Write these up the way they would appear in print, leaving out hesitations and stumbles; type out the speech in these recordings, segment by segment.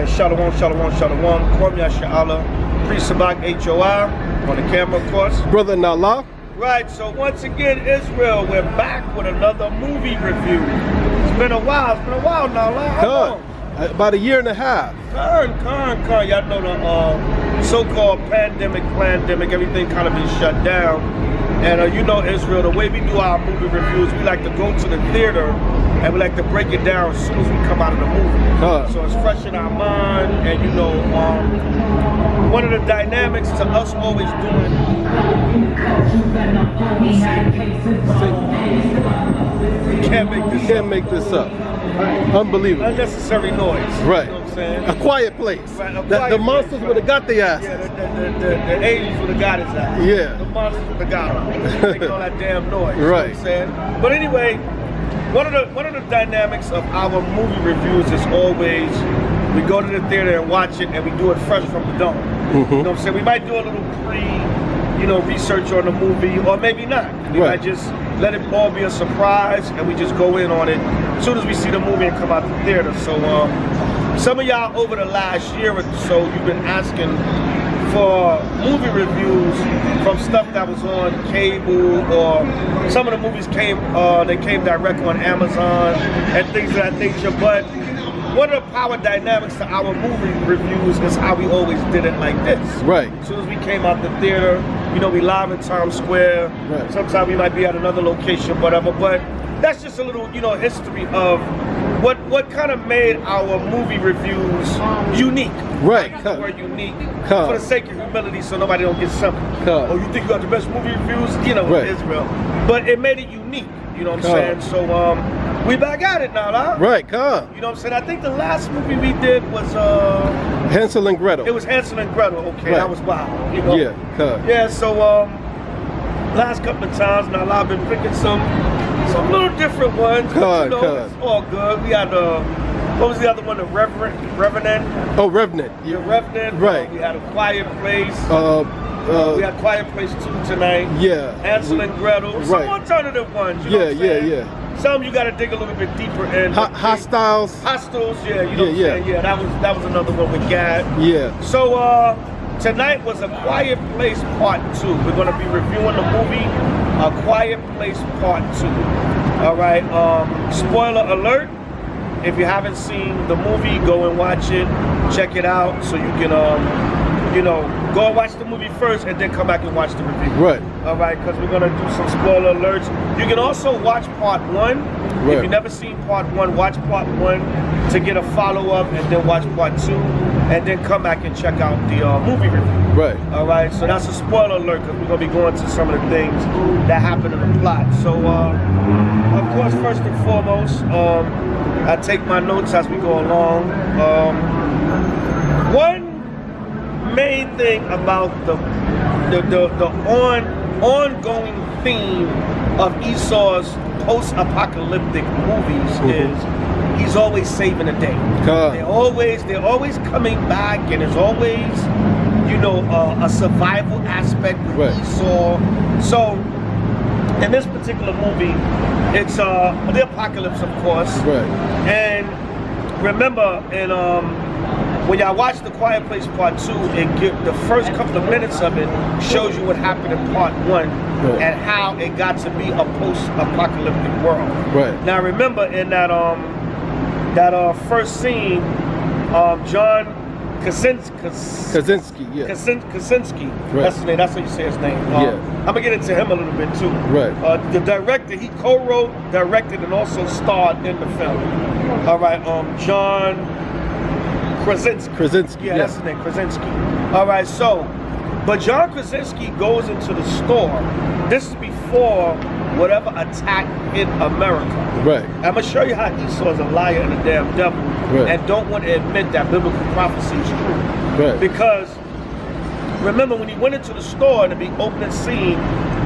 man. Shalom, shalom, shalom. Kwame Yasha'Allah. Priest Zabach, HOI. On the camera, of course. Brother Nala. Right, so once again, Israel, we're back with another movie review. It's been a while now. How long? About a year and a half. Y'all know the so-called pandemic, everything kind of been shut down. And you know Israel, the way we do our movie reviews, we like to go to the theater and we like to break it down as soon as we come out of the movie. So it's fresh in our mind, and you know, one of the dynamics to us always doing. You can't make this up. Unbelievable. Unnecessary noise. Right. You know what I'm saying? A quiet place. Right, The monsters would have got their asses. Yeah, the Asians would have got his ass. Yeah. The monsters would have got him. Making all that damn noise. Right. You know what I'm saying? But anyway, one of the dynamics of our movie reviews is always we go to the theater and watch it, and we do it fresh from the dome. You know what I'm saying? We might do a little research on the movie, or maybe not. We might just let it all be a surprise, and we just go in on it as soon as we see the movie and come out the theater. So some of y'all over the last year or so, you've been asking for movie reviews from stuff that was on cable, or some of the movies came direct on Amazon and things of that nature. But one of the power dynamics to our movie reviews is how we always did it like this. Right. As soon as we came out the theater, you know, we live in Times Square. Right. Sometimes we might be at another location, whatever. But that's just a little, you know, history of what kind of made our movie reviews unique. Right. I use the word unique for the sake of humility, so nobody don't get something. Oh, you think you got the best movie reviews? You know, Israel. But it made it unique. You know what I'm saying? So we back at it now, huh? Right, You know what I'm saying? I think the last movie we did was Hansel and Gretel. It was Hansel and Gretel. Okay, that was wild. You know? Yeah. So last couple of times now, I've been picking some little different ones. But, you know, it's all good. We had what was the other one? The Revenant. Oh, Revenant. The Revenant. Right. We had A Quiet Place. We had Quiet Place 2 tonight. Yeah. Hansel and Gretel. Some alternative ones. You know what I'm saying? Some you got to dig a little bit deeper in. Hostiles. Yeah. You know what I'm saying? Yeah. That was another one we got. Yeah. So tonight was A Quiet Place Part 2. We're going to be reviewing the movie A Quiet Place Part 2. All right. Spoiler alert. If you haven't seen the movie, go and watch it. Check it out so you can you know, go and watch the movie first and then come back and watch the review. Right. All right, because we're going to do some spoiler alerts. You can also watch Part 1. Right. If you've never seen Part 1, watch Part 1 to get a follow-up, and then watch Part 2, and then come back and check out the movie review. Right. All right, so that's a spoiler alert, because we're going to be going to some of the things that happen in the plot. So, of course, first and foremost, I take my notes as we go along. One main thing about the ongoing theme of Esau's post-apocalyptic movies is he's always saving the day. They're always coming back, and there's always, you know, a survival aspect with Esau. So in this particular movie, it's the apocalypse, of course. Right. And remember, in when y'all watch The Quiet Place Part 2, the first couple of minutes of it shows you what happened in Part 1 and how it got to be a post-apocalyptic world. Right. Now remember, in that first scene, John Krasinski, that's his name. That's how you say his name. I'm gonna get into him a little bit too. Right. The director, he co-wrote, directed, and also starred in the film. All right. John Krasinski. Yeah, that's his name, Krasinski. All right, so, but John Krasinski goes into the store. This is before whatever attack hit America. Right. I'm going to show you how Esau is a liar and a damn devil, and don't want to admit that biblical prophecy is true. Right. Because, remember, when he went into the store in the opening scene,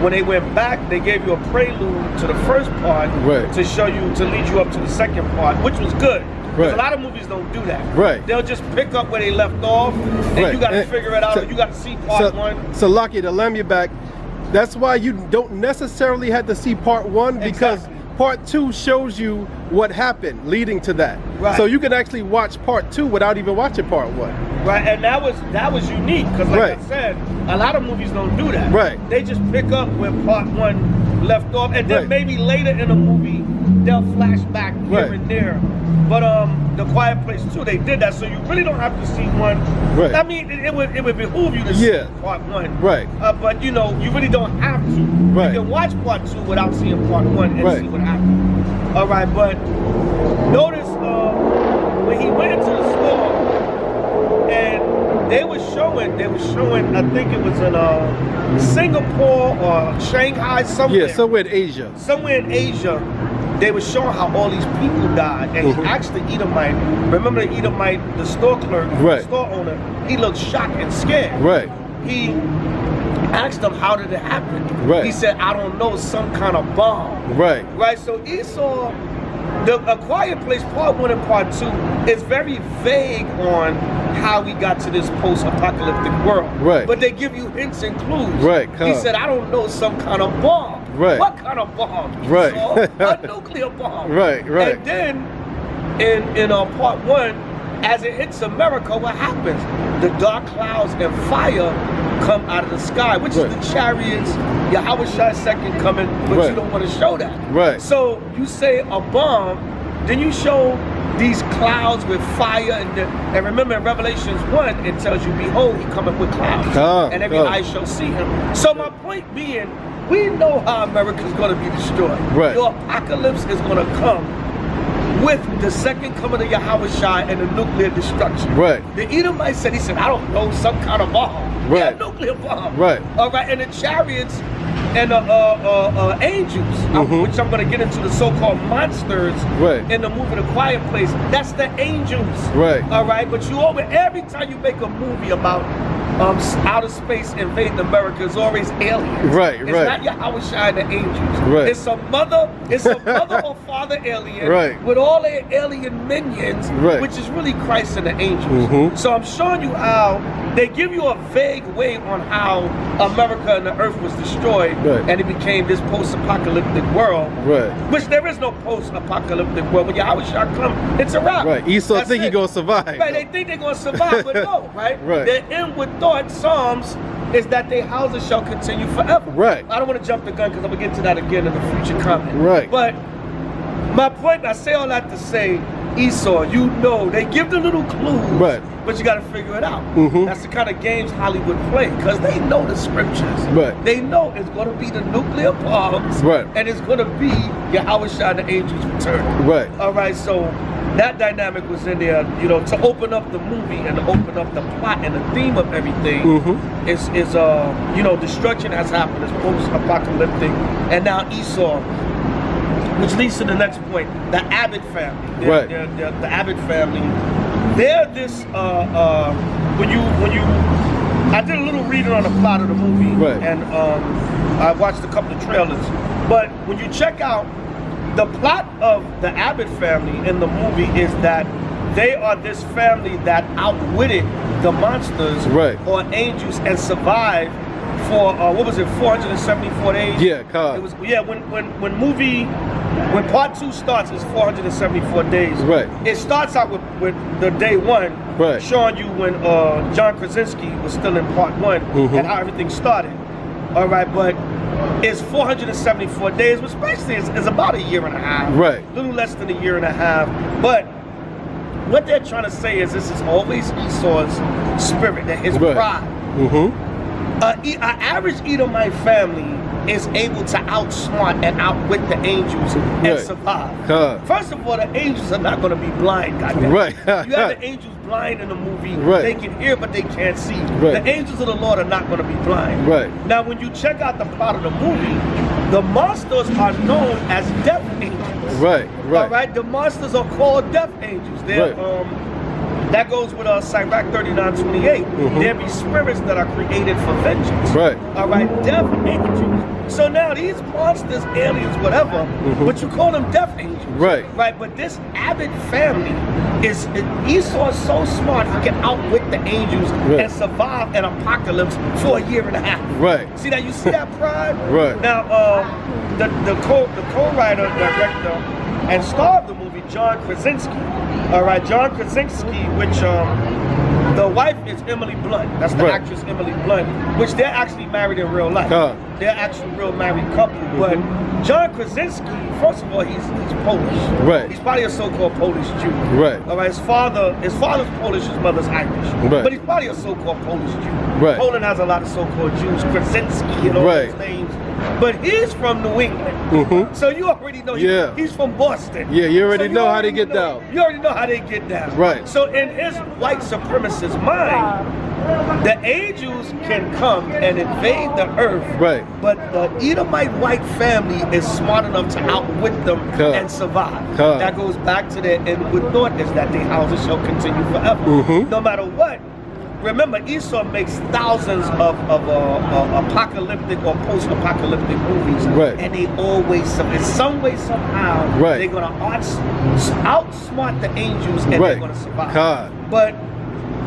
when they went back, they gave you a prelude to the first part to show you, to lead you up to the second part, which was good. Because a lot of movies don't do that. Right. They'll just pick up where they left off, and you got to figure it out, and you got to see part 1. So, Lucky, to lam you back, that's why you don't necessarily have to see Part 1, because part 2 shows you what happened leading to that. Right. So you can actually watch part 2 without even watching part 1. Right, and that was unique because, like I said, a lot of movies don't do that. Right. They just pick up where part 1 left off, and then maybe later in the movie they'll flash back here and there. But The Quiet Place 2, they did that, so you really don't have to see one. Right. I mean, it would behoove you to see part 1. Right. But you know, you really don't have to. Right. You can watch part 2 without seeing part 1 and see what happened. All right, but notice when he went into the store and they were showing, I think it was in Singapore or Shanghai, somewhere. Yeah, somewhere in Asia. Somewhere in Asia, they were showing how all these people died. And he asked the Edomite, remember the Edomite, the store clerk, the store owner, he looked shocked and scared. Right. He asked him, how did it happen? Right. He said, I don't know, some kind of bomb. Right. Right, so Esau, A Quiet Place Part 1 and Part 2 is very vague on how we got to this post-apocalyptic world. Right. But they give you hints and clues. Right. He said, I don't know, some kind of bomb. Right. What kind of bomb? Right. A nuclear bomb. Right, right. And then in Part 1, as it hits America, what happens? The dark clouds and fire come out of the sky, which is the chariots, Yahweh Shai second coming, but you don't want to show that. Right. So you say a bomb, then you show these clouds with fire, and remember in Revelations 1, it tells you, behold, he cometh with clouds, and every eye shall see him. So my point being, we know how America is going to be destroyed. Right. Your apocalypse is going to come with the second coming of Yahweh Shai and the nuclear destruction. Right. The Edomite said, he said, I don't know, some kind of bomb. Right. Yeah, nuclear bomb. Right. All right, and the chariots and the angels, which I'm going to get into, the so-called monsters in the movie The Quiet Place, that's the angels. Right. All right, but you always, every time you make a movie about outer space invading America, is always aliens. Right, it's not Yahweh Shai and the angels. Right. It's a mother or father alien with all their alien minions, which is really Christ and the angels. So I'm showing you how they give you a vague way on how America and the earth was destroyed, and it became this post-apocalyptic world, which there is no post-apocalyptic world. When Yahweh Shai come, it's a wrap. Right. Esau think he's going to survive. Right, they think they're going to survive, but no, right? Their inward thought, Psalms, is that their houses shall continue forever. Right. I don't want to jump the gun because I'm going to get to that again in the future comment. Right. But my point, I say all that to say, Esau, you know, they give the little clues, but you got to figure it out. That's the kind of games Hollywood play, because they know the scriptures. They know it's going to be the nuclear bombs, and it's going to be Yahweh Shai and the angels returning. All right, so that dynamic was in there, you know, to open up the movie and to open up the plot and the theme of everything. Is you know, destruction has happened, it's post-apocalyptic, and now Esau, which leads to the next point, the Abbott family. The Abbott family. They're this, when you, I did a little reading on the plot of the movie, and I watched a couple of trailers, but when you check out the plot of the Abbott family in the movie, is that they are this family that outwitted the monsters or angels and survived for what was it, 474 days? Yeah, it was. Yeah, when part 2 starts, it's 474 days. It starts out with the day 1, showing you when John Krasinski was still in part 1 and how everything started. All right, but it's 474 days, which basically is about a year and a half. A little less than a year and a half. But what they're trying to say is this is always Esau's spirit, that his pride. An average Edomite family is able to outsmart and outwit the angels and survive. First of all, the angels are not going to be blind, goddamn. You have the angels blind in the movie. They can hear, but they can't see. The angels of the Lord are not going to be blind. Now, when you check out the plot of the movie, the monsters are known as death angels. All right, the monsters are called death angels. They're That goes with Sirach 39:28. There be spirits that are created for vengeance. Right. All right, death angels. So now these monsters, aliens, whatever, but you call them death angels. Right. Right, but this Abbott family Esau is so smart he can outwit the angels and survive an apocalypse for a year and a half. Right. See that? You see that pride? Right. Now, the co-writer, director, and star of the movie, John Krasinski. All right, John Krasinski, which the wife is Emily Blunt. That's the actress Emily Blunt, which they're actually married in real life. They're actually a real married couple. But John Krasinski, first of all, he's Polish. Right. He's probably a so-called Polish Jew. Right. All right. His father's Polish, his mother's Irish. Right. But he's probably a so-called Polish Jew. Right. Poland has a lot of so-called Jews, Krasinski and all those names. But he's from New England. So you already know he's from Boston. Yeah, you already know how they get down. You already know how they get down. Right. So in his white supremacist mind, the angels can come and invade the earth. Right. But the Edomite white family is smart enough to outwit them and survive. That goes back to their inward thought is that their houses shall continue forever. No matter what. Remember, Esau makes thousands of apocalyptic or post-apocalyptic movies, and they always, in some way, somehow, they're going to outsmart the angels, and they're going to survive. But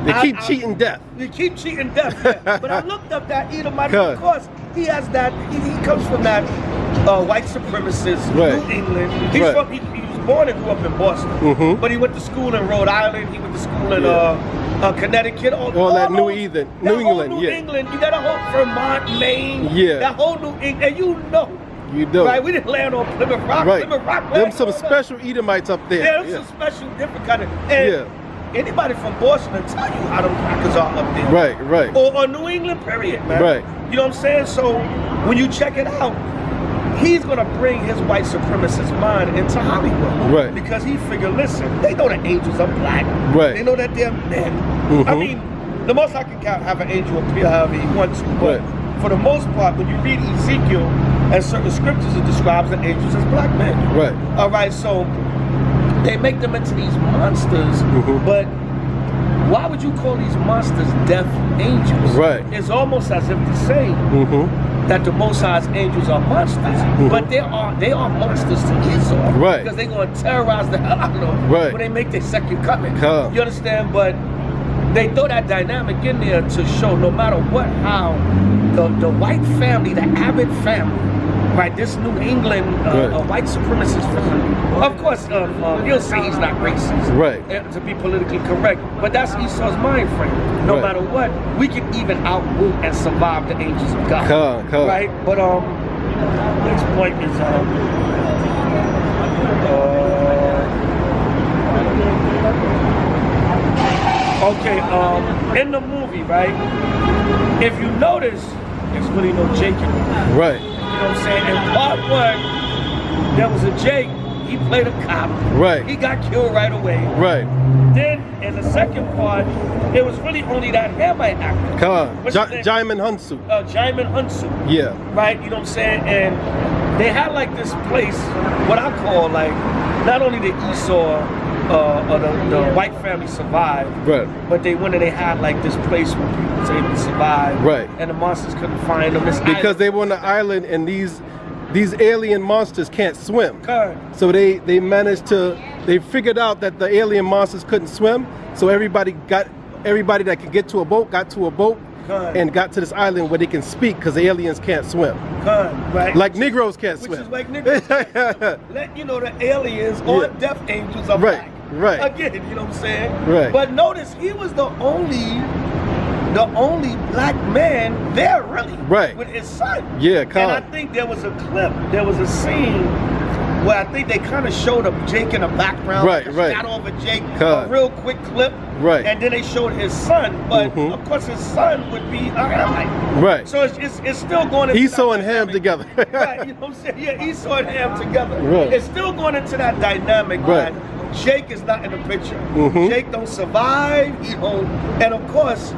they keep cheating death. They keep cheating death. But I looked up that Edomite, of course, he has that. He comes from that white supremacist New England. He's from. He was born and grew up in Boston, but he went to school in Rhode Island. He went to school in Connecticut, all that New England, New England. You got a whole Vermont, Maine, that whole New England, and you know, right? We didn't land on Plymouth Rock. Plymouth Rock, them some special Edomites up there. Yeah, them some special, different kind of. And anybody from Boston will tell you how them crackers are up there. Right. Or New England, period, man. You know what I'm saying? So when you check it out, he's gonna bring his white supremacist mind into Hollywood. Because he figured, listen, they know the angels are black. They know that they're men. I mean, the most I can have an angel appear however he wants to, but for the most part, when you read Ezekiel and certain scriptures, it describes the angels as black men. All right, so they make them into these monsters, but why would you call these monsters death angels? It's almost as if to say that the Most High's angels are monsters, but they are monsters to Esau, because they're going to terrorize the hell out of them when they make their second coming. You understand? But they throw that dynamic in there to show no matter what, how the white family, the Abbott family, this New England white supremacist family. Of course, he'll say he's not racist, to be politically correct, but that's Esau's mind frame. No matter what, we can even outwit and survive the angels of God. Right? But next point is in the movie, right? If you notice, there's really no Jake in it. You know what I'm saying? In part one, there was a Jake. He played a cop. He got killed right away. Then in the second part, it was really only that Hamite actor. Jaimin Hunsu. Jaimin Hunsu. Right? You know what I'm saying? And they had like this place, what I call like, not only the Esau or the white family survived, but they went and they had like this place where people was able to survive, and the monsters couldn't find them. Because they were on the island and these alien monsters can't swim. So they managed to, they figured out that the alien monsters couldn't swim, so everybody that could get to a boat got to a boat and got to this island where they can speak because the aliens can't swim. Like Negroes can't swim. Which is like Negroes can't swim. Let you know the aliens or death angels are black. Again, you know what I'm saying? But notice he was the only black man there, really, with his son. And I think there was a clip, there was a scene where I think they kind of showed up Jake in the background, like a shadow of a Jake, a real quick clip, and then they showed his son, but of course his son would be Hamite. So it's still going into Esau and Ham together. You know what I'm saying? Yeah, Esau and Ham together. It's still going into that dynamic, man. Jake is not in the picture. Jake don't survive. He don't. And of course,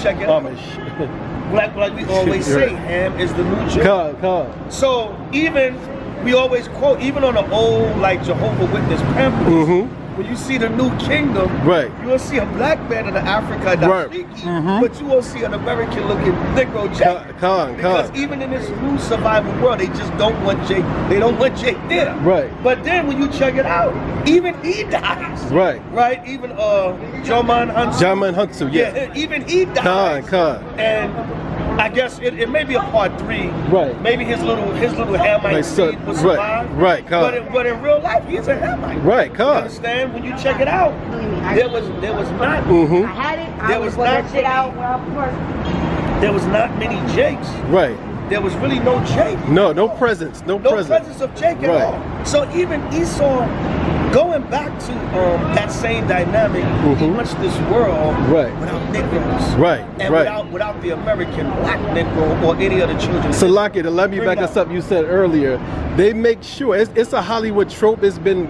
check it out. Like we always say, Ham is the new Jake. So even we always quote, even on the old like Jehovah's Witness pamphlets, when you see the new kingdom, right, you will see a black man in Africa that's sneaky, but you won't see an American looking Negro Jake. Because even in this new survival world, they just don't want Jake. They don't want Jake there. Right. But then when you check it out, even he dies. Right. Right. Even Jaman Hunsu. Yeah. Even he dies. And I guess it may be a part 3. Right. Maybe his little Hamite seed will survive. Right. But in real life, he's a Hamite. Right. You understand? When you check it out, there was not. I had it. There was not shit out. There was not many Jakes. Right. There was really no Jake. No presence. No presence of Jake at all. So even Esau, going back to that same dynamic, he wants this world without Negroes. And without the American black Negro or any other children. So Lucky, to let me back us up, you said earlier, they make sure, it's a Hollywood trope, it's been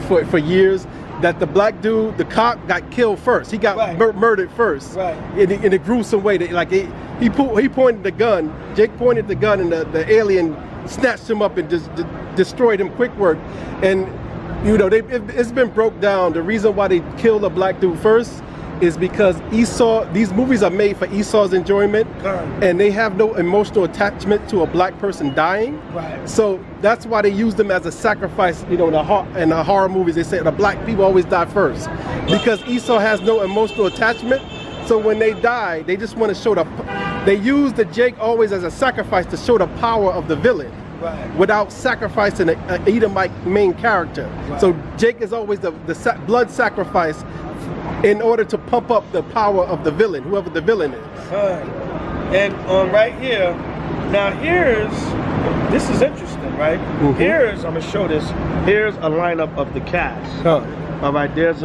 for years, that the black dude, the cop, got killed first. He got murdered first. In a gruesome way. He pointed the gun, Jake pointed the gun, and the alien snatched him up and just destroyed him quick work. And you know, it's been broke down. The reason why they killed the black dude first is because Esau, these movies are made for Esau's enjoyment, and they have no emotional attachment to a black person dying. So that's why they use them as a sacrifice. You know, in the horror movies, they say the black people always die first because Esau has no emotional attachment. So when they die, they just want to show they use the Jake always as a sacrifice to show the power of the villain. Without sacrificing an Edomite main character. So Jake is always the blood sacrifice in order to pump up the power of the villain, whoever the villain is. And right here, now this is interesting, right? I'm gonna show this. Here's a lineup of the cast. All right, there's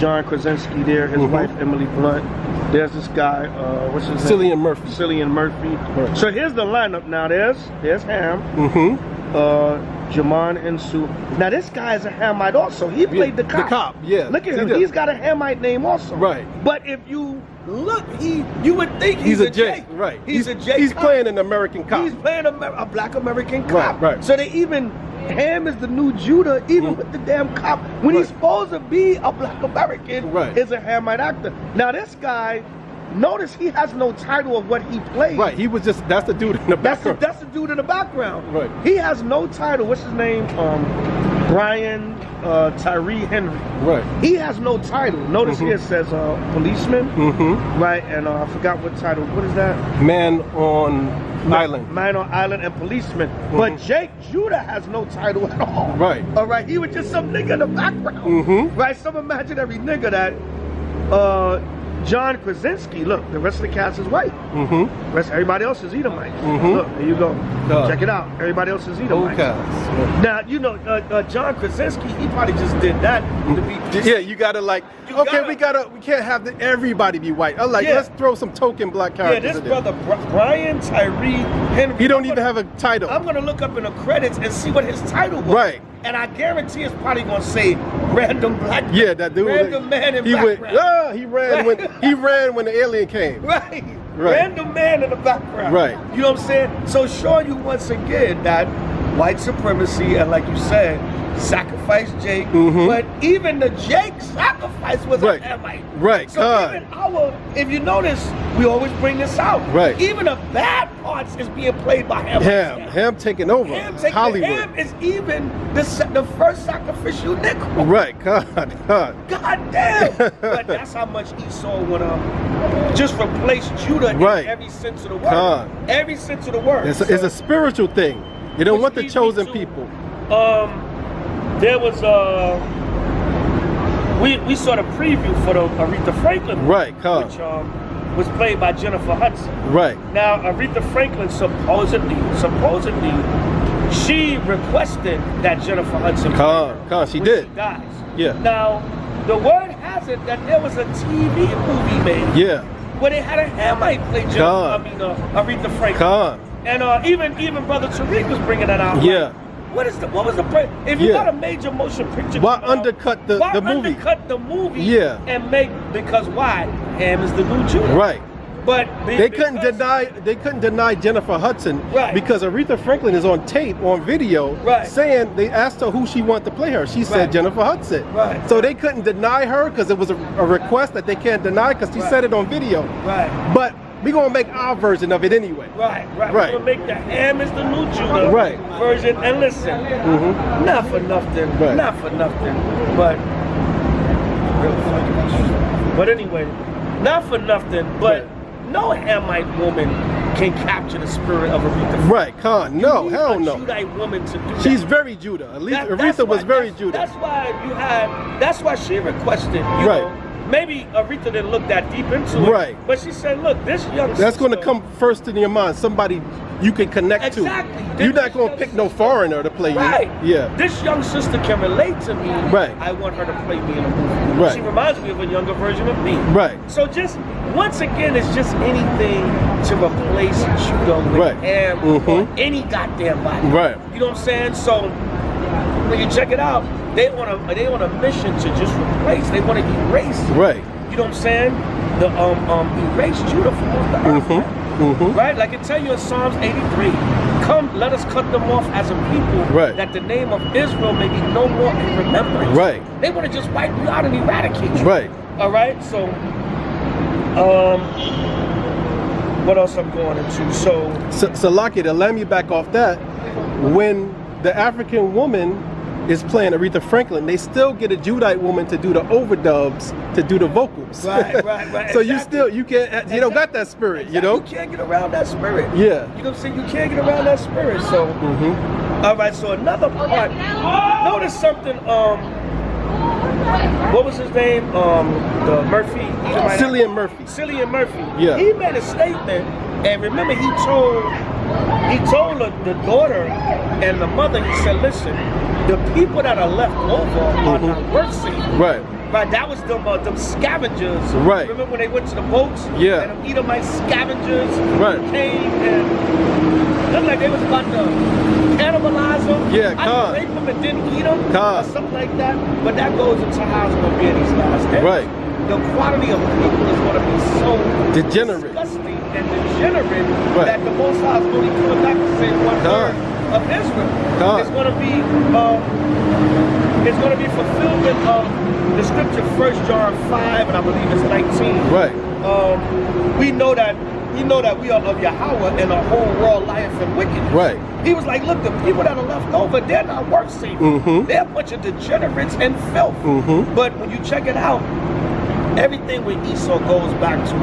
John Krasinski there, his wife Emily Blunt. There's this guy, what's his name? Cillian Murphy. So here's the lineup now. There's Ham. Jaman Hunsu. Now this guy is a Hamite also. He played the cop. Look at him. He's got a Hamite name also. But if you look, you would think he's a Jake. He's a Jake. He's playing an American cop. He's playing a black American cop. So they even Ham is the new Judah, even with the damn cop. When he's supposed to be a black American, is a Hamite actor. Now this guy, notice he has no title of what he played. He was just, that's the dude in the background. That's the dude in the background. He has no title. What's his name? Brian Tyree Henry. He has no title. Notice here it says policeman. And I forgot what title. What is that? Man on Island. Man on Island and policeman. But Jake Judah has no title at all. All right. He was just some nigga in the background. Some imaginary nigga that John Krasinski, look, the rest of the cast is white. Everybody else is Edomite. Look, there you go. Check it out. Everybody else is Edomite. Now, you know, John Krasinski, he probably just did that to be. You gotta we can't have everybody be white. Let's throw some token black characters. This brother Brian Tyree Henry. He don't even have a title. I'm gonna look up in the credits and see what his title was. And I guarantee it's probably gonna say random black. That dude. Random man in background. He ran when the alien came. Random man in the background. You know what I'm saying? So showing you once again that white supremacy and, like you said, sacrifice Jake. But even the Jake sacrifice was a Hamite. So even if you notice, we always bring this out. Even the bad parts is being played by Ham. Ham taking over. Hollywood. Ham is even the first sacrificial Negro. God damn. But that's how much Esau would just replace Judah in every sense of the word. Every sense of the word. It's a spiritual thing. You don't want the chosen people. There was we saw the preview for the Aretha Franklin movie, which was played by Jennifer Hudson. Now Aretha Franklin supposedly she requested that Jennifer Hudson she did. She dies. Now the word has it that there was a TV movie made. Where they had a Hamite play Aretha Franklin. And even Brother Tariq was bringing that out. What was the if you got a major motion picture? Why undercut the movie? Undercut the movie and make, because why? Ham is the new Judah. But they couldn't deny Jennifer Hudson because Aretha Franklin is on tape, on video, saying they asked her who she wanted to play her. She said Jennifer Hudson. So they couldn't deny her because it was a request that they can't deny because she said it on video. But we're gonna make our version of it anyway. We're gonna make the Ham is the New Judah version. And listen, not for nothing, not for nothing, but anyway, not for nothing, but no Hamite woman can capture the spirit of Aretha. No, hell no. Judite woman to do that. She's very Judah. At least Aretha was very Judah. That's why she requested, you know, maybe Aretha didn't look that deep into it. But she said, look, this young sister. That's going to come first in your mind. Somebody you can connect to. You're not going to pick no foreigner to play you. Yeah. This young sister can relate to me. I want her to play me in a movie. She reminds me of a younger version of me. So just, once again, it's just anything to replace Judah with Ham or any goddamn body. You know what I'm saying? So when you check it out, they on a mission to just replace. They want to erase. You know what I'm saying? The erase Judah from the earth. Like it tell you in Psalms 83, come, let us cut them off as a people, that the name of Israel may be no more in remembrance. They want to just wipe you out and eradicate you. All right. So, what else I'm going into? So Lucky, to let me back off that, when the African woman is playing Aretha Franklin, they still get a Judite woman to do the overdubs, to do the vocals. So you can't, you don't got that spirit, you know? You can't get around that spirit. You know what I'm saying? You can't get around that spirit. So, all right, so another part, notice something, what was his name? The Murphy? Cillian Murphy. Cillian Murphy. He made a statement, and remember he told the daughter and the mother, he said, listen, the people that are left over are not worth saving. That was them scavengers. Remember when they went to the boats? And them Edomite scavengers came and looked like they was about to cannibalize them. I raped them and didn't eat them or something like that. But that goes into how it's going to be in these last days. The quality of people is going to be so disgusting and degenerate that the Most High is only coming back to say 1/3 of Israel. It's going to be fulfillment of the scripture 1 John 5 and I believe it's 19. We know that we are of Yahweh and the whole world lieth in wickedness. He was like, look, the people that are left over, they're not worth saving. They're a bunch of degenerates and filth. But when you check it out, everything with Esau goes back to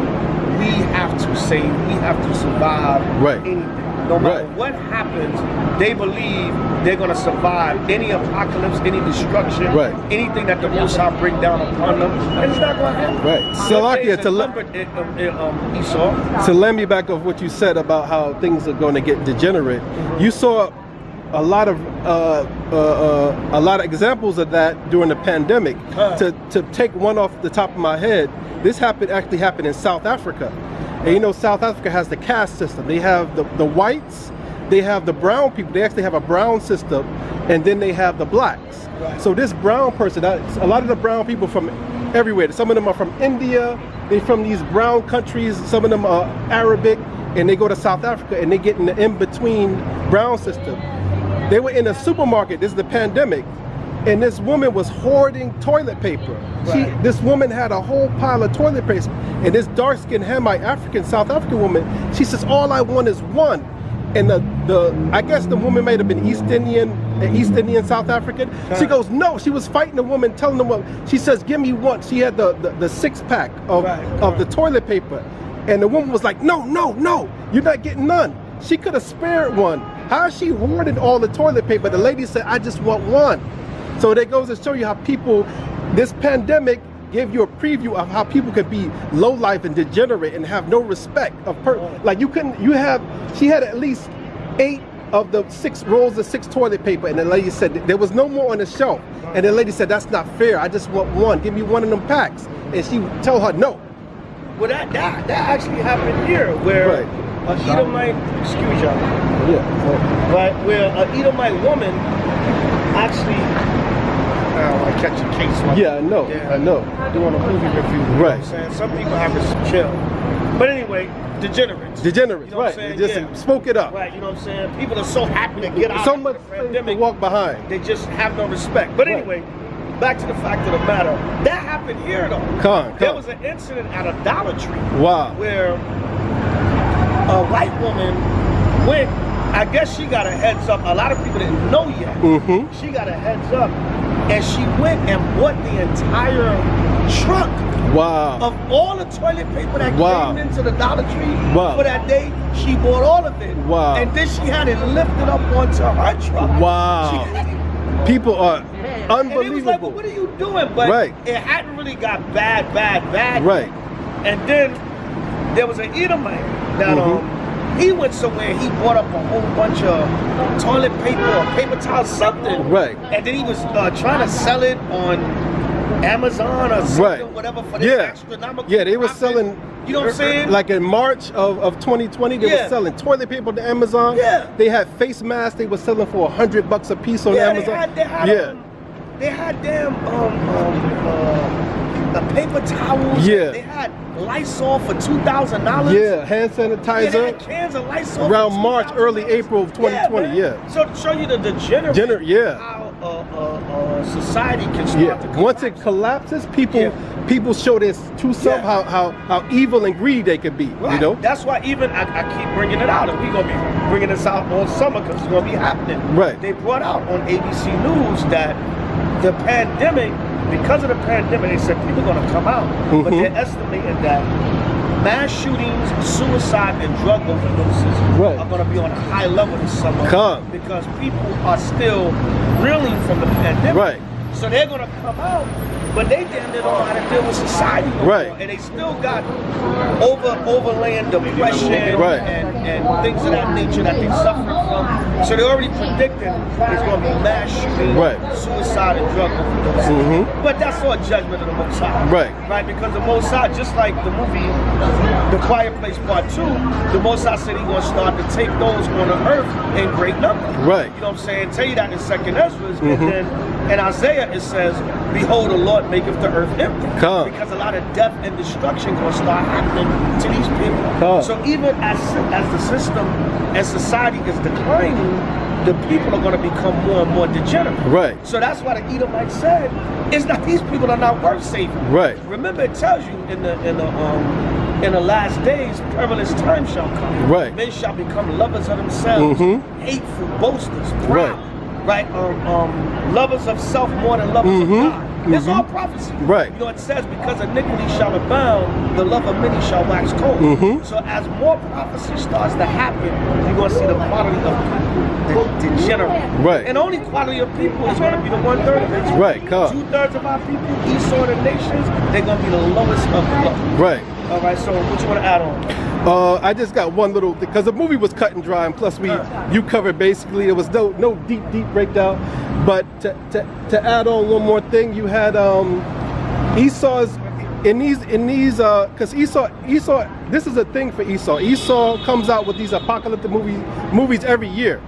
we have to save, we have to survive anything. No matter what happens, they believe they're going to survive any apocalypse, any destruction, anything that the Most High bring down upon them, and it's not going to happen. So, Esau. To let me back off what you said about how things are going to get degenerate, you saw a lot of examples of that during the pandemic. To take one off the top of my head, this actually happened in South Africa. And you know, South Africa has the caste system. They have the whites, they have the brown people. They actually have a brown system, and then they have the blacks. So this brown person, a lot of the brown people from everywhere. Some of them are from India. They're from these brown countries. Some of them are Arabic, and they go to South Africa, and they get in the in-between brown system. They were in a supermarket. This is the pandemic. And this woman was hoarding toilet paper. This woman had a whole pile of toilet paper. And this dark-skinned Hamite South African woman, she says, all I want is one. And I guess the woman might have been East Indian South African. She goes, no, she was fighting the woman, telling them, she says, give me one. She had the 6-pack of the toilet paper. And the woman was like, no, you're not getting none. She could have spared one. How is she hoarding all the toilet paper? The lady said, I just want one. So that goes to show you how this pandemic gave you a preview of how people could be low life and degenerate and have no respect of she had at least 8 of the 6 rolls of 6 toilet paper, and the lady said there was no more on the shelf. And the lady said, that's not fair, I just want one, give me one of them packs. And she tell her no. Well, that actually happened here, where an Edomite, excuse y'all, where an Edomite woman actually, I catch a case right Yeah, I know. Yeah. I know. Doing a movie review. You know what I'm saying? Some people have to chill. But anyway, degenerates. Degenerates, you know right. They just spoke it up. Right, you know what I'm saying? People are so happy to get out so of much the pandemic. To walk behind. They just have no respect. But anyway, back to the fact of the matter. That happened here though. There was an incident at a Dollar Tree. Wow. Where a white woman went, I guess she got a heads up. A lot of people didn't know yet. She got a heads up and she went and bought the entire truck. Wow. Of all the toilet paper that came into the Dollar Tree for that day, she bought all of it. Wow. And then she had it lifted up onto her truck. Wow. People are unbelievable. And it was like, well, what are you doing? But it hadn't really got bad. Right. And then there was an Edomite that he went somewhere, he bought up a whole bunch of toilet paper or paper towels, something. Right. And then he was trying to sell it on Amazon or something, whatever, for this astronomical they were selling, you know what I'm saying? Like in March of 2020, they were selling toilet paper to Amazon. Yeah. They had face masks they were selling for $100 a piece on Amazon. They had damn the paper towels. Yeah. They had Lysol for $2,000. Yeah, hand sanitizer. Yeah, they had cans of Lysol around March, early April of 2020. Yeah. So to show you the degenerate how society can start to collapse. Once it collapses, people show this true self, how evil and greedy they could be. Right. You know. That's why even I keep bringing it out, and we're gonna be bringing this out all summer because it's gonna be happening. Right. They brought out on ABC News that the pandemic, because of the pandemic, they said people are gonna come out, but they're estimating that mass shootings, suicide, and drug overdoses are going to be on a high level this summer because people are still reeling from the pandemic. Right. So they're going to come out, but they damn near don't know how to deal with society no more. And they still got overlaying depression and things of that nature that they're suffering from. So they're already predicting there's going to be mass shooting, suicide, and drug overdoses. But that's all judgment of the Most High. Right? Because the Most High, just like the movie The Quiet Place Part 2, the Most High said he's going to start to take those on the earth in great numbers. Right. You know what I'm saying? Tell you that in 2nd Ezra. And then in Isaiah it says, behold, the Lord maketh the earth empty. Because a lot of death and destruction going to start happening to these people. So even as the system and society is declining, the people are going to become more and more degenerate. Right. So that's why the Edomite said, it's not, these people are not worth saving. Right. Remember, it tells you in the last days, perilous times shall come. Right. Men shall become lovers of themselves, hateful, boasters, proud. Right. Lovers of self more than lovers of God. It's all prophecy. Right. You know, it says, because iniquity shall abound, the love of many shall wax cold. So as more prophecy starts to happen, you're going to see the quality of people degenerate. Right. And the only quality of people is going to be the 1/3 of it. Right. 2/3 of our people, Esau and the nations, they're going to be the lowest of the low. Right. All right, so what you want to add on? I just got one little, because the movie was cut and dry, and plus you covered basically, there was no deep breakdown. But to add on one more thing, you had Esau's in these because Esau, this is a thing for Esau. Esau comes out with these apocalyptic movies every year.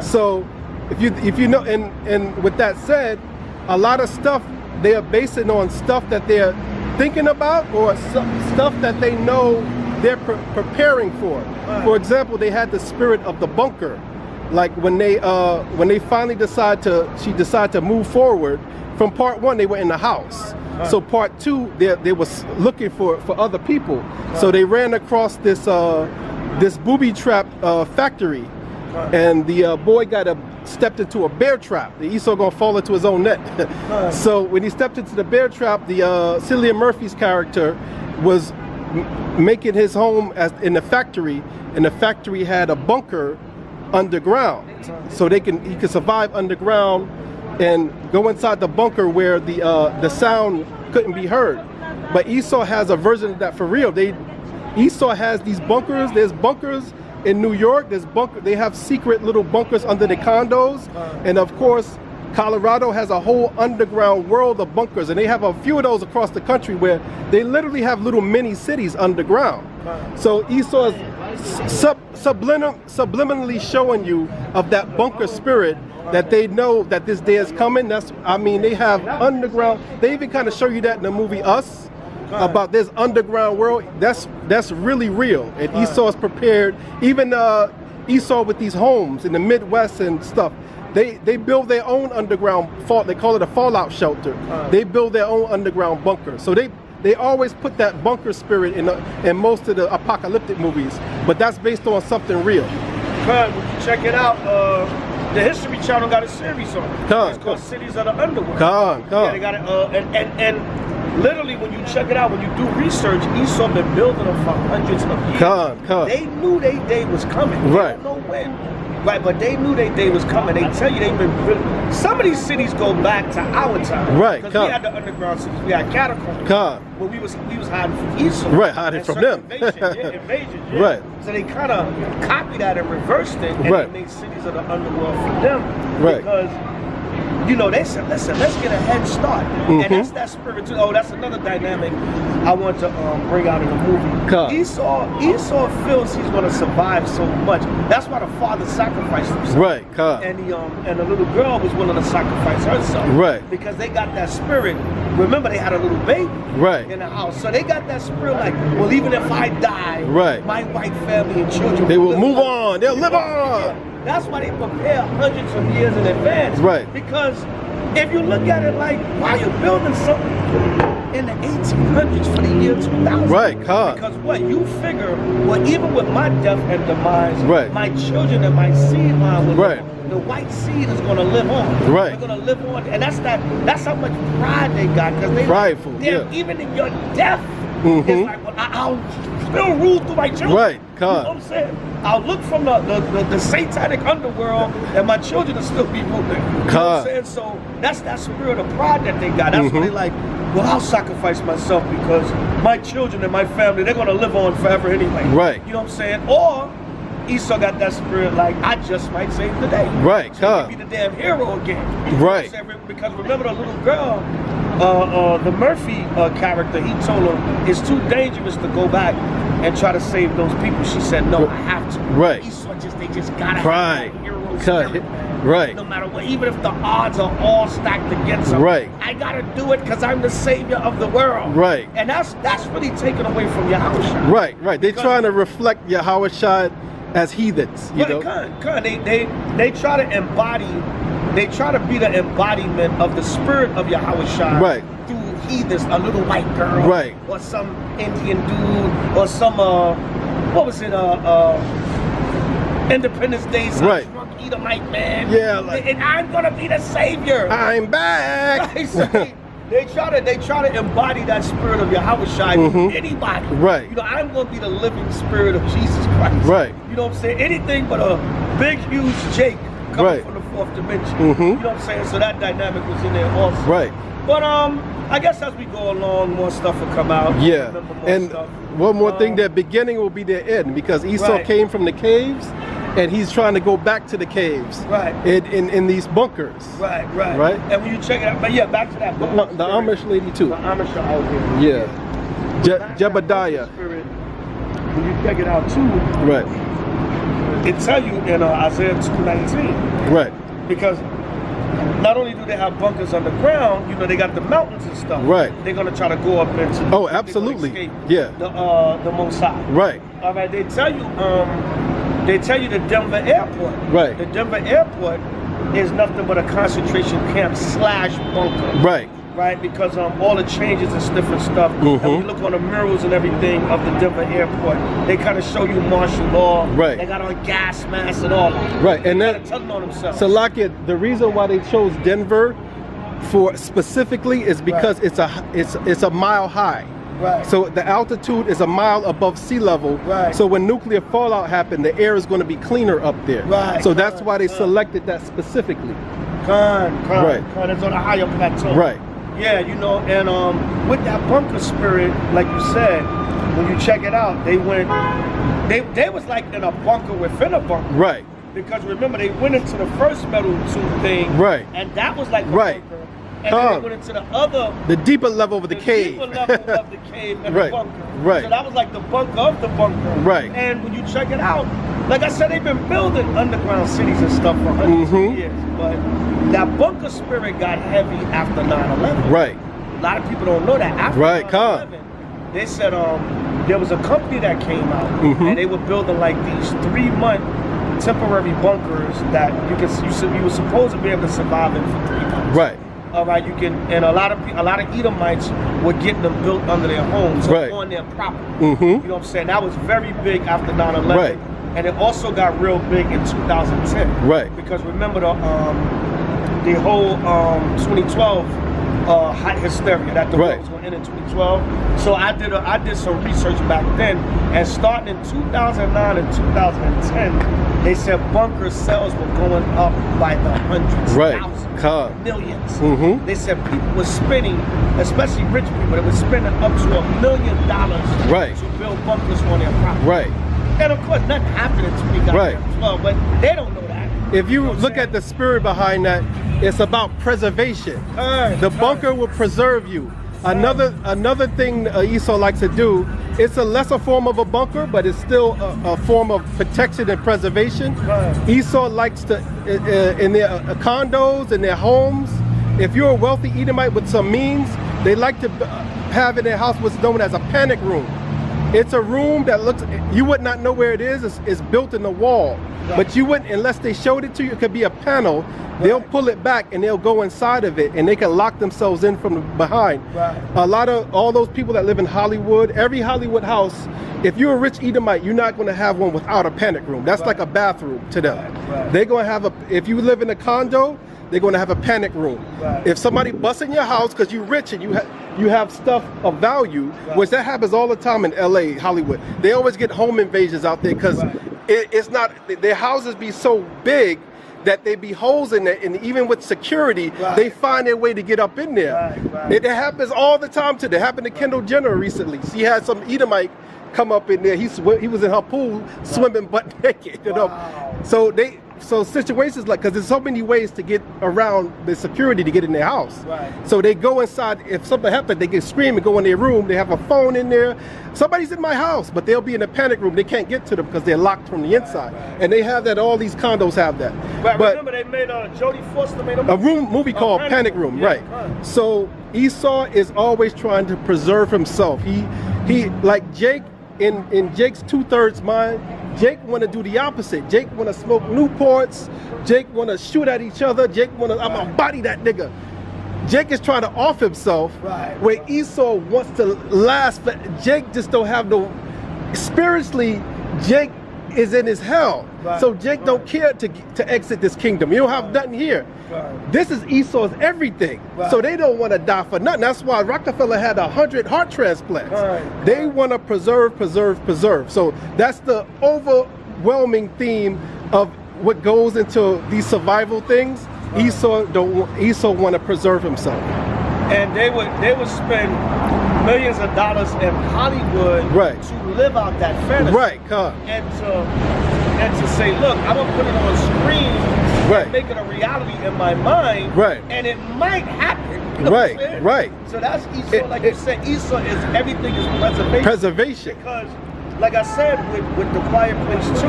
So if you know, and with that said, a lot of stuff they are basing on stuff that they're thinking about or stuff that they know they're preparing for. For example, they had the spirit of the bunker. Like when they finally decided to move forward from part 1, they were in the house. So part 2, they was looking for other people. So they ran across this booby trap factory, and the boy stepped into a bear trap. The Esau gonna fall into his own net. So when he stepped into the bear trap, the Cillian Murphy's character was making his home in the factory, and the factory had a bunker underground, so he could survive underground and go inside the bunker where the sound couldn't be heard. But Esau has a version of that for real. Esau has these bunkers. There's bunkers in New York. They have secret little bunkers under the condos, and of course Colorado has a whole underground world of bunkers, and they have a few of those across the country where they literally have little mini cities underground. So Esau subliminally showing you of that bunker spirit, that they know that this day is coming. I mean, they have underground. They even kind of show you that in the movie Us, about this underground world. That's really real. And Esau is prepared. Even Esau with these homes in the Midwest and stuff. They build their own underground they call it a fallout shelter. They build their own underground bunker. So they always put that bunker spirit in most of the apocalyptic movies, but that's based on something real. When you check it out, the History Channel got a series on it. It's called Cities of the Underworld. Yeah, they got it, and literally when you check it out, when you do research, Esau been building them for hundreds of years. They knew their day was coming. They don't know when. Right, but they knew their day was coming. They tell you they've been. Some of these cities go back to our time. Right, because we had the underground cities. We had catacombs. But we was hiding from Esau. Right, hiding from them. Invasions. Right. So they kind of copied that and reversed it, and they made Cities of the Underworld for them. Right. Because, you know, they said, listen, let's get a head start. And that's that spirit too. Oh, that's another dynamic I want to bring out in the movie. Esau feels he's going to survive so much. That's why the father sacrificed himself. Right. And the little girl was willing to sacrifice herself. Right. Because they got that spirit. Remember, they had a little baby in the house. So they got that spirit like, well, even if I die, my white family and children they will move on. They'll live on. That's why they prepare hundreds of years in advance. Right. Because if you look at it like, why you building something in the 1800s for the year 2000? Right, because what you figure, well, even with my death and demise, my children and my seed line will live on. The white seed is going to live on. They're going to live on, and that's how much pride they got, because they prideful. Even in your death, it's like, well, I'll still rule through my children. Right, you know what I'm saying? I'll look from the satanic underworld, and my children will still be ruling. You know what I'm saying? So that's that spirit of pride that they got. That's why they like, well, I'll sacrifice myself because my children and my family, they're going to live on forever anyway. Right. You know what I'm saying? Or Esau got that spirit like, I just might save the day. Right. So he can be the damn hero again. You know right. Because remember the little girl, the Murphy character, he told her it's too dangerous to go back and try to save those people. She said, no, I have to. Right. Esau they just gotta have that hero spirit. Right. No matter what, even if the odds are all stacked against him. Right. I gotta do it because I'm the savior of the world. Right. And that's really taken away from Yahushua. Right, right. They're trying to reflect Yahushua as heathens, you know? They try to embody, they try to be the embodiment of the spirit of Yahushua. Right. Through heathens, a little white girl. Right. Or some Indian dude, or some, what was it, Independence Day, some drunk Edomite man. Yeah. Like, and I'm gonna be the savior. I'm back. Right, so they try to embody that spirit of Yahushua to anybody. Right. You know, I'm gonna be the living spirit of Jesus Christ. Right. You know what I'm saying? Anything but a big, huge Jake coming from the fourth dimension. You know what I'm saying? So that dynamic was in there also. Right. But I guess as we go along, more stuff will come out. Yeah. And one more thing, their beginning will be their end, because Esau came from the caves, and he's trying to go back to the caves. Right. In these bunkers. Right. Right. And when you check it out, but yeah, back to that book. The Amish lady too. The Amish are out here. Yeah. Jebediah. When you check it out too. Right. It tell you in Isaiah 2:19. Right. Because not only do they have bunkers underground, you know, they got the mountains and stuff. Right. They're gonna try to go up into. Oh, absolutely. Yeah. The Most High. Right. All right. They tell you the Denver airport. Right. The Denver airport is nothing but a concentration camp / bunker. Right. Right, because all the changes and different stuff. And we look on the murals and everything of the Denver airport. They kind of show you martial law. Right. They got on gas masks and all that. Right, and then telling on themselves. So, Lakia, the reason why they chose Denver for specifically is because it's a mile high. Right. So the altitude is a mile above sea level. Right. So when nuclear fallout happened, the air is going to be cleaner up there. Right. So that's why they selected that specifically. Right. It's on a higher plateau. Right. Yeah, you know, and with that bunker spirit, like you said, when you check it out, they was like in a bunker within a bunker. Right. Because remember, they went into the first metal tube thing. Right. And that was like a bunker. And then they went into the deeper level of the cave. Deeper level of the cave and right. the bunker. Right. So that was like the bunker of the bunker. Right. And when you check it out, like I said, they've been building underground cities and stuff for hundreds of years. But that bunker spirit got heavy after 9/11. Right. A lot of people don't know that. After 9/11, they said there was a company that came out and they were building like these 3-month temporary bunkers that you were supposed to be able to survive in for 3 months. Right. All right, you can, and a lot of Edomites were getting them built under their homes, on their property. You know what I'm saying? That was very big after 9/11. Right. And it also got real big in 2010. Right. Because remember the whole 2012 hot hysteria that the world was going to end in 2012. So I did some research back then, and starting in 2009 and 2010, they said bunker sales were going up by the hundreds, thousands, millions. They said people were spending, especially rich people, they were spending up to $1 million to build bunkers on their property. Right. And of course, nothing happened in 2012, but they don't know that. If you look at the spirit behind that, it's about preservation. The bunker will preserve you. Another thing Esau likes to do, it's a lesser form of a bunker, but it's still a form of protection and preservation. Esau likes to, in their condos, in their homes, if you're a wealthy Edomite with some means, they like to have in their house what's known as a panic room. It's a room that looks, you would not know where it is. It's built in the wall, but you wouldn't, unless they showed it to you. It could be a panel. They'll pull it back and they'll go inside of it, and they can lock themselves in from behind. All those people that live in Hollywood, every Hollywood house, if you're a rich Edomite, you're not going to have one without a panic room. That's like a bathroom to them. They're going to have if you live in a condo, they're going to have a panic room. If somebody busts in your house because you're rich and you have stuff of value, which that happens all the time in LA, Hollywood. They always get home invasions out there because it's not, their houses be so big that they be holes in there, and even with security, they find their way to get up in there. It happens all the time today. It happened to Kendall Jenner recently. She had some Edomite come up in there. He was in her pool swimming butt naked. You know? So situations like, because there's so many ways to get around the security to get in their house. So they go inside. If something happens, they get scream and go in their room. They have a phone in there. Somebody's in my house, but they'll be in a panic room. They can't get to them because they're locked from the inside. And they have that. All these condos have that. But remember, they made Jodie Foster made a movie called Panic Room. So Esau is always trying to preserve himself. He like Jake. In Jake's 2/3 mind, Jake want to do the opposite. Jake want to smoke Newports. Jake want to shoot at each other. Jake want to, I'm going to body that nigga. Jake is trying to off himself, where Esau wants to last, but Jake just don't have no, spiritually, Jake is in his hell. So Jake don't care to exit this kingdom. You don't have nothing here. This is Esau's everything. So they don't want to die for nothing. That's why Rockefeller had 100 heart transplants. They want to preserve, preserve, preserve. So that's the overwhelming theme of what goes into these survival things. Esau want to preserve himself. And they would spend millions of dollars in Hollywood to live out that fantasy. And to say, look, I'm gonna put it on screen and make it a reality in my mind, and it might happen. You know So that's Esau, like you said, Esau is everything is preservation. Because like I said, with the Quiet Place 2,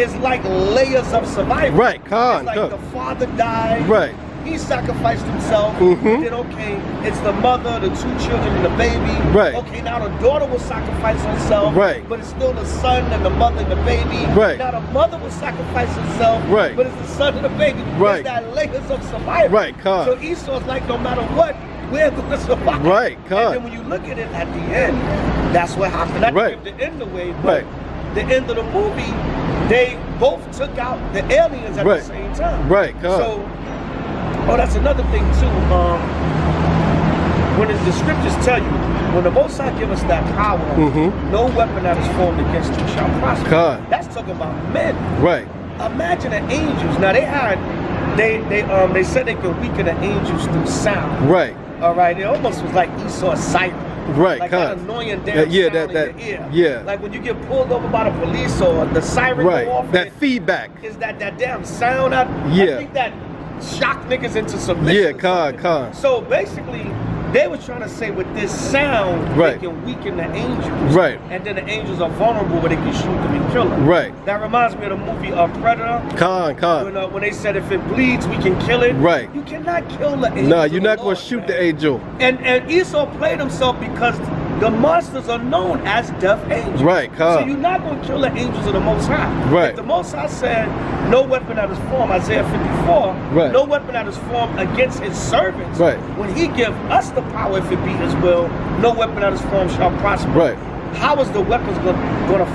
it's like layers of survival. It's like the father died. He sacrificed himself. And then it's the mother, the 2 children, and the baby. Okay, now the daughter will sacrifice herself. But it's still the son and the mother and the baby. Now the mother will sacrifice herself. But it's the son and the baby. It's that layers of survival. So Esau's like, no matter what, we're going to survive. And then when you look at it at the end, that's what happened. Not to give the end away, but the end of the movie, they both took out the aliens at the same time. So, that's another thing too. When the scriptures tell you, when the Most High give us that power, no weapon that is formed against you shall prosper. That's talking about men. Imagine the angels. Now they said they could weaken the angels through sound. It almost was like Esau's siren. Like that annoying damn sound in your ear. Like when you get pulled over by the police or the siren go off. That feedback. Is that damn sound? I think shock niggas into submission. Yeah, So basically, they was trying to say with this sound, they can weaken the angels. Right. And then the angels are vulnerable where they can shoot them and kill them. Right. That reminds me of the movie Predator. When they said if it bleeds, we can kill it. Right. You cannot kill the angel. No, you're not going to shoot the angel. And Esau played himself because the monsters are known as death angels. Right, so you're not going to kill the angels of the Most High. Right. If the Most High said, no weapon that is formed, Isaiah 54, no weapon that is formed against his servants. Right. When he give us the power, if it be his will, no weapon that is formed shall prosper. Right. How is the weapons going to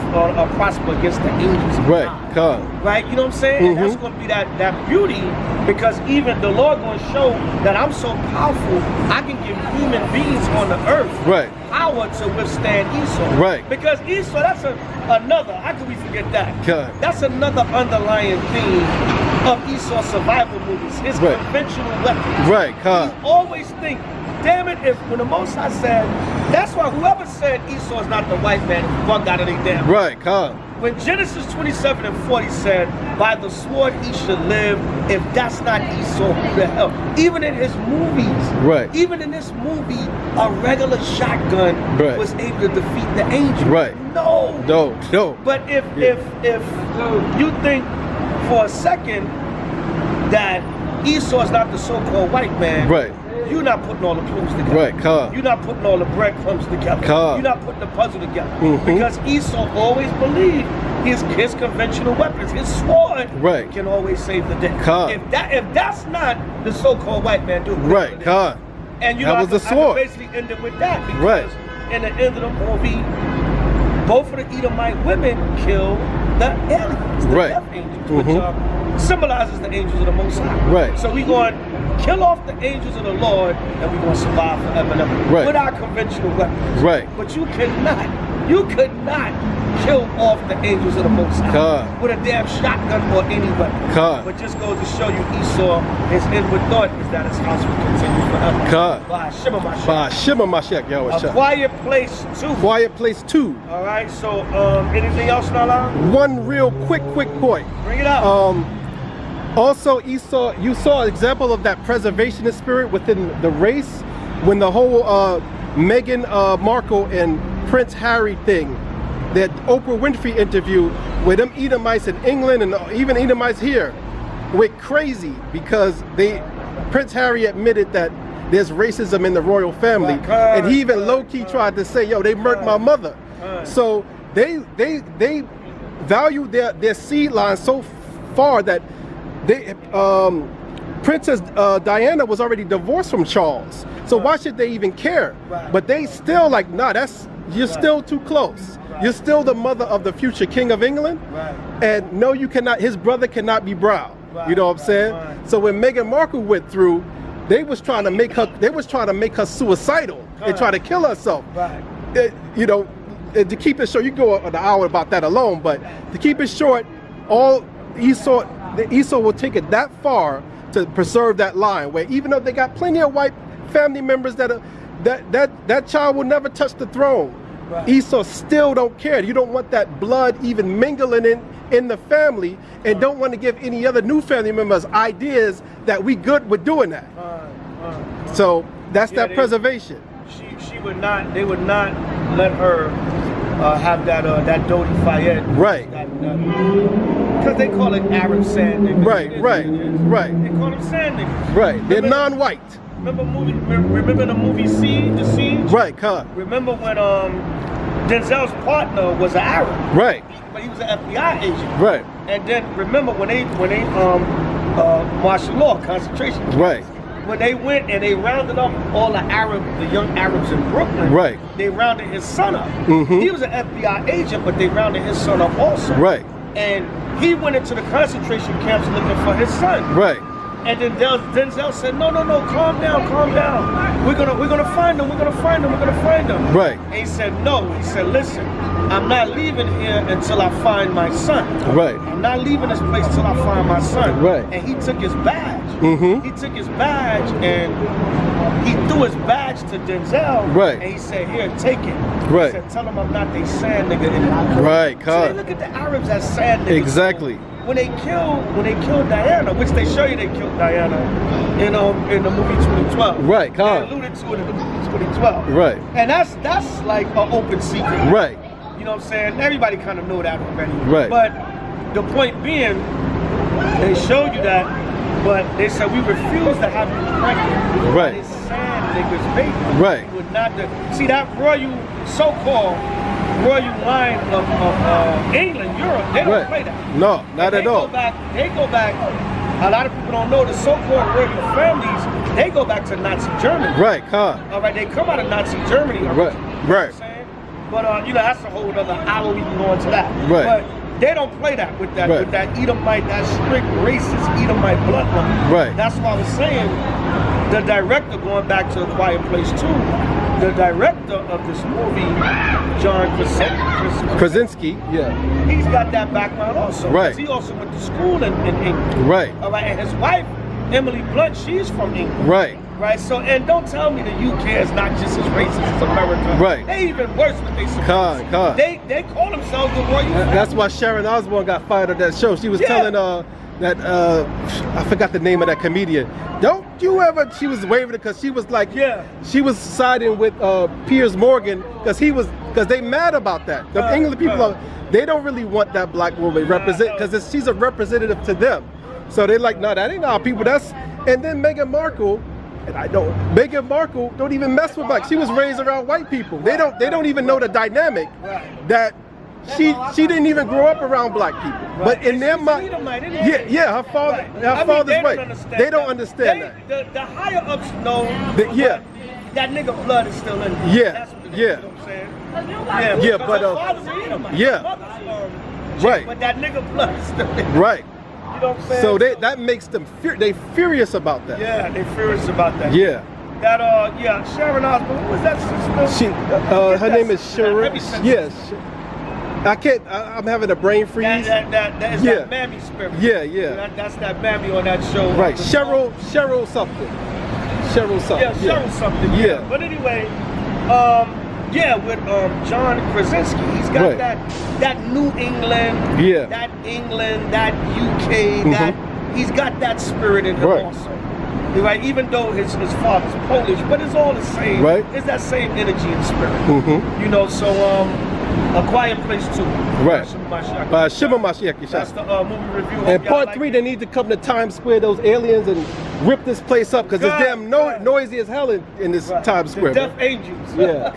prosper against the angels of God? Right? You know what I'm saying? And that's going to be that beauty, because even the Lord going to show that I'm so powerful, I can give human beings on the earth power to withstand Esau. Right. Because Esau, that's another, how can we forget that? That's another underlying theme of Esau's survival movies, his conventional weapons. You always think, damn it, if when the Most High said, that's why whoever said Esau is not the white man, bugged out of their damn. When Genesis 27:40 said, by the sword he should live, if that's not Esau, who the hell? Even in his movies, even in this movie, a regular shotgun was able to defeat the angel. No. But if you think for a second that Esau is not the so-called white man, you're not putting all the clues together. You're not putting all the breadcrumbs together. You're not putting the puzzle together. Because Esau always believed his conventional weapons, his sword, can always save the day. If that's not the so-called white man doing it, and you know, I can basically end it with that, because in the end of the movie, both of the Edomite women kill the aliens, the death angels, which symbolizes the angels of the Most High. So we going to kill off the angels of the Lord, and we're going to survive forever and ever with our conventional weapons. But you could not kill off the angels of the Most High with a damn shotgun or any weapon. But just goes to show you Esau, his inward thought is that his house will continue forever. By Shema Mashiach. By Shema Mashiach, Yahweh. A Quiet Place 2. Quiet Place 2. All right, so anything else, Nala? One real quick point. Bring it out. Also, Esau, you saw an example of that preservationist spirit within the race when the whole Meghan Markle and Prince Harry thing, that Oprah Winfrey interview with them Edomites in England and even Edomites here went crazy because Prince Harry admitted that there's racism in the royal family, and he even low-key tried to say, yo, they murdered my mother. So they value their seed line so far that Princess Diana was already divorced from Charles. So why should they even care? But they still like, nah, you're still too close. You're still the mother of the future King of England. And no, you cannot, his brother cannot be brown. You know what I'm saying? So when Meghan Markle went through, they was trying to make her suicidal and try to kill herself. You know, to keep it short, you go an hour about that alone, but to keep it short, Esau will take it that far to preserve that line, where even though they got plenty of white family members that child will never touch the throne. Esau still don't care. You don't want that blood even mingling in the family, and don't want to give any other new family members ideas that we good with doing that. So that's that preservation. She would not. They would not let her have that Dodi Fayed. Because they call it Arab sand niggas. Right. They call them sand niggas. They're non-white. Remember the movie Siege, The Siege? Remember when Denzel's partner was an Arab? But he was an FBI agent. And then remember when they martial law, concentration camps. When they went and they rounded up all the young Arabs in Brooklyn, they rounded his son up. He was an FBI agent, but they rounded his son up also. And he went into the concentration camps looking for his son. And then Denzel said, no, calm down. We're gonna find him. And he said, no. He said, listen, I'm not leaving here until I find my son. I'm not leaving this place till I find my son. And he took his badge. He took his badge and he threw his badge to Denzel. And he said, here, take it. He said, tell him I'm not they sand nigga anymore. So they look at the Arabs as sand niggas. when they killed Diana, which they show you they killed Diana in the movie 2012. Right, They alluded to it in the movie 2012. Right. And that's like an open secret. Right. You know what I'm saying? Everybody kind of know that already. Right. But the point being, they showed you that, but they said we refuse to have you pregnant. Right. This sad nigga's baby. Right. Would not see that royal, so-called royal line of England, Europe. They don't play that. No, not at all. They go back. A lot of people don't know the so-called royal families. They go back to Nazi Germany. Right. All right. They come out of Nazi Germany. Right. Right. But you know, that's a whole other hour we can go into that. Right. But they don't play that with that Edomite, that strict racist Edomite bloodline. Right. That's why I was saying the director, going back to A Quiet Place 2, the director of this movie, John Krasinski, he's got that background also. Right. He also went to school in England. Right. All right. And his wife, Emily Blunt, she's from England. Right. Right, so, and don't tell me the UK is not just as racist as America. Right. They even worse what they suppose. They call themselves the royal family. That's why Sharon Osbourne got fired of that show. She was telling that I forgot the name of that comedian. Don't you ever? She was waving it because she was like, she was siding with Piers Morgan because they mad about that. The England people they don't really want that black woman represent because she's a representative to them. So they're like, no, that ain't our people. And then Meghan Markle. And Meghan Markle don't even mess with black. She was raised around white people. They don't even know the dynamic that she didn't even grow up around black people. But in their mind, her father's white. They don't understand that. The higher ups know. That nigga blood is still in them. That's what you know what I'm saying? But that nigga blood is still in them. Right. You know what I'm saying? So that makes them they furious about that. Yeah, they furious about that. Yeah. That Sharon Osbourne, who was that sister? Her name is Sharon. Yes. I can't. I'm having a brain freeze. That is that mammy spirit. Yeah. That's that mammy on that show. Right. Cheryl something. Cheryl something. Yeah, Cheryl something. Yeah. But anyway, with John Krasinski, he's got that New England, that England, that UK, that he's got that spirit in him also. Right, even though his father's Polish, but it's all the same. Right, it's that same energy and spirit. You know, so A Quiet Place 2. Right. Shimon Mashiach. That's the movie review. And part 3, they need to come to Times Square, those aliens, and rip this place up because it's damn noisy as hell in this Times Square. The Death Angels. The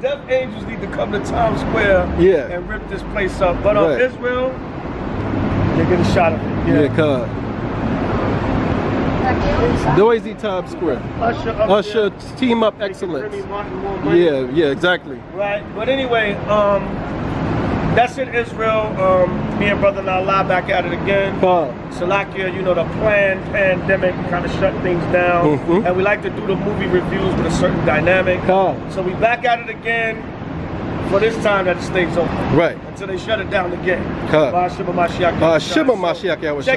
Death Angels need to come to Times Square and rip this place up. But Israel, they get a shot of it. Noisy Times Square. Usher team up excellence. Yeah, exactly. Right, but anyway, that's in Israel. Me and brother Nala back at it again. Salakia, you know, the planned pandemic kind of shut things down, and we like to do the movie reviews with a certain dynamic. So we back at it again. For this time that it stays open. Right. Until they shut it down again. Check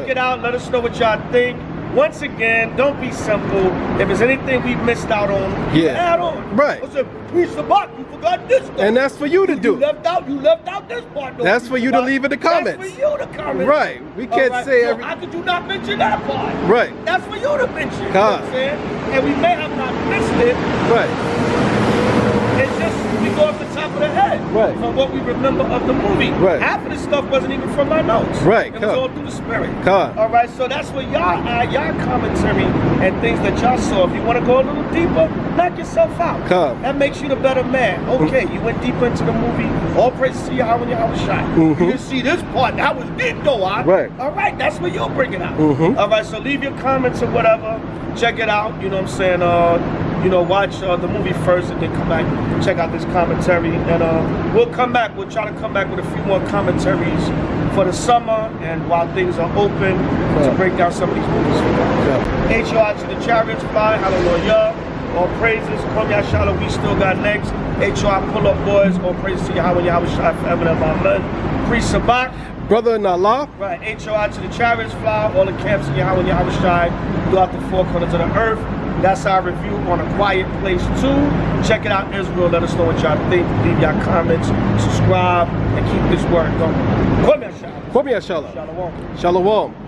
it out. Let us know what y'all think. Once again, don't be simple. If there's anything we missed out on, add on. Right. I said, HOI Zabach, you forgot this stuff. And that's for you to do. You left out this part. That's for you to leave in the comments. That's for you to comment. Right. We can't say every... How could you not mention that part? Right. That's for you to mention. You know what I'm saying? And we may have not missed it. Right. It's just, we go off the top of the head. Right. From what we remember of the movie. Right. Half of this stuff wasn't even from my notes. Right. It was all through the spirit. All right, so that's what y'all commentary and things that y'all saw. If you want to go a little deeper, knock yourself out. That makes you the better man. Okay, you went deeper into the movie. All praise to Yahweh when Yahweh shot. You didn't see this part. That was deep though, Right. All right, that's what you'll bring it out. All right, so leave your comments or whatever. Check it out. You know what I'm saying? You know, watch the movie first and then come back and check out this commentary. And we'll come back. We'll try to come back with a few more commentaries for the summer and while things are open to break down some of these movies for you. HOI to the chariots fly. Hallelujah. All praises. Come Yashala, we still got legs. HOI pull up boys. All praises to Yahweh, Yahweh Shai forever and amen. Priest Zabach. Brother in Allah. Right. HOI to the chariots fly. All the camps of Yahweh, Yahweh Shai throughout the four corners of the earth. That's our review on A Quiet Place 2. Check it out, Israel. Let us know what y'all think. Leave y'all comments, subscribe, and keep this word going. Shalom. Shalom. Shalom.